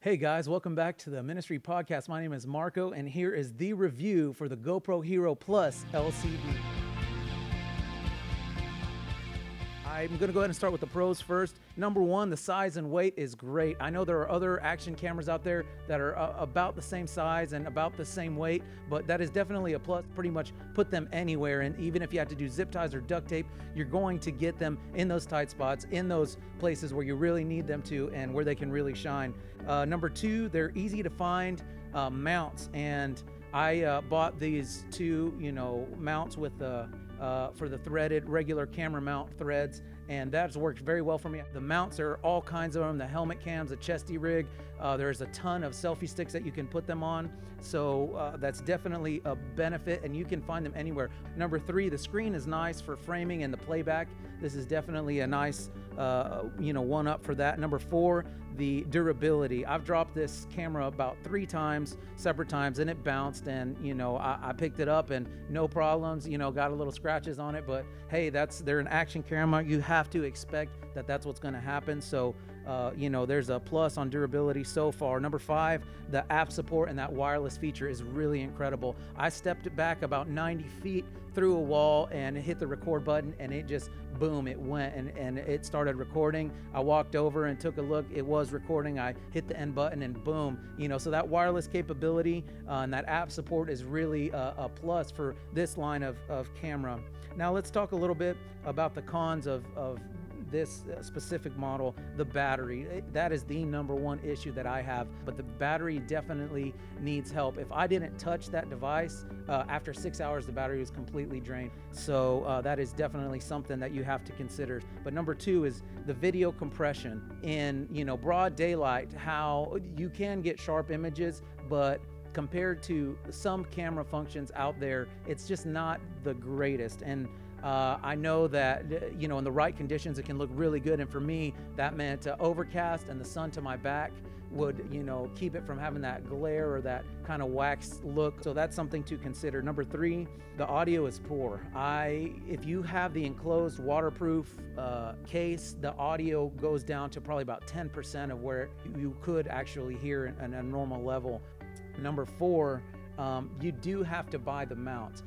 Hey guys, welcome back to the Ministry Podcast. My name is Marco, and here is the review for the GoPro Hero Plus LCD. I'm going to go ahead and start with the pros first. Number one, the size and weight is great. I know there are other action cameras out there that are about the same size and about the same weight, but that is definitely a plus. Pretty much put them anywhere, and even if you have to do zip ties or duct tape, you're going to get them in those tight spots, in those places where you really need them to and where they can really shine. Number two, they're easy to find mounts, and I bought these two, mounts with for the threaded regular camera mount threads, and that's worked very well for me. The mounts are all kinds of them, the helmet cams, the chesty rig. There's a ton of selfie sticks that you can put them on, so that's definitely a benefit, and you can find them anywhere. Number three, the screen is nice for framing and the playback. This is definitely a nice one up for that. Number four, the durability. I've dropped this camera about 3 times, separate times, and it bounced, and I picked it up and no problems, got a little scratches on it, but hey, they're an action camera. You have to expect that that's what's going to happen. So there's a plus on durability so far. Number 5, the app support and that wireless feature is really incredible. I stepped it back about 90 feet through a wall and hit the record button, and it just boom, it went and it started recording. I walked over and took a look. It was recording. I hit the end button and boom, so that wireless capability and that app support is really a plus for this line of camera. Now let's talk a little bit about the cons of this specific model. The battery, that is the number one issue that I have, but the battery definitely needs help. If I didn't touch that device, after 6 hours, the battery was completely drained. So that is definitely something that you have to consider. But number 2 is the video compression. In broad daylight, how you can get sharp images, but compared to some camera functions out there, it's just not the greatest. And I know that, in the right conditions, it can look really good. And for me, that meant overcast and the sun to my back would, keep it from having that glare or that kind of wax look. So that's something to consider. Number 3, the audio is poor. If you have the enclosed waterproof case, the audio goes down to probably about 10% of where you could actually hear at a normal level. Number 4, you do have to buy the mount.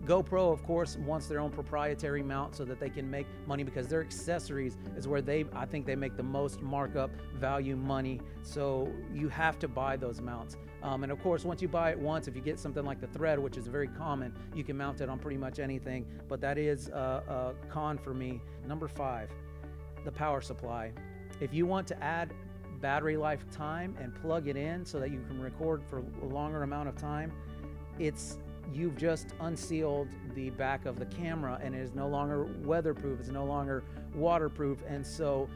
GoPro, of course, wants their own proprietary mount so that they can make money, because their accessories is where I think they make the most markup value money. So you have to buy those mounts. And of course, once you buy it once, if you get something like the thread, which is very common, you can mount it on pretty much anything. But that is a con for me. Number 5, the power supply. If you want to add battery life time and plug it in so that you can record for a longer amount of time, you've just unsealed the back of the camera, and it is no longer weatherproof. It's no longer waterproof, and so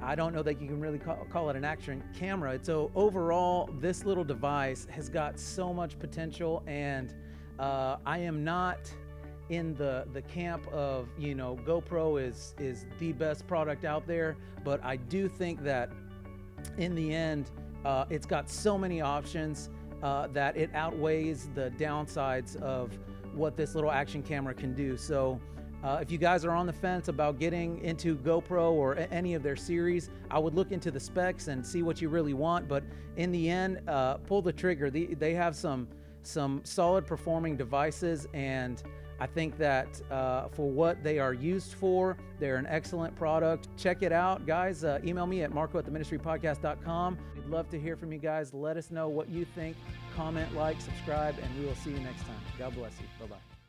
I don't know that you can really call it an action camera. So overall, this little device has got so much potential, and I am not in the camp of GoPro is the best product out there, but I do think that in the end, it's got so many options that it outweighs the downsides of what this little action camera can do. So if you guys are on the fence about getting into GoPro or any of their series, I would look into the specs and see what you really want. But in the end, pull the trigger. They have some solid performing devices, and I think that for what they are used for, they're an excellent product. Check it out, guys. Email me at marco@theministrypodcast.com. We'd love to hear from you guys. Let us know what you think. Comment, like, subscribe, and we will see you next time. God bless you. Bye-bye.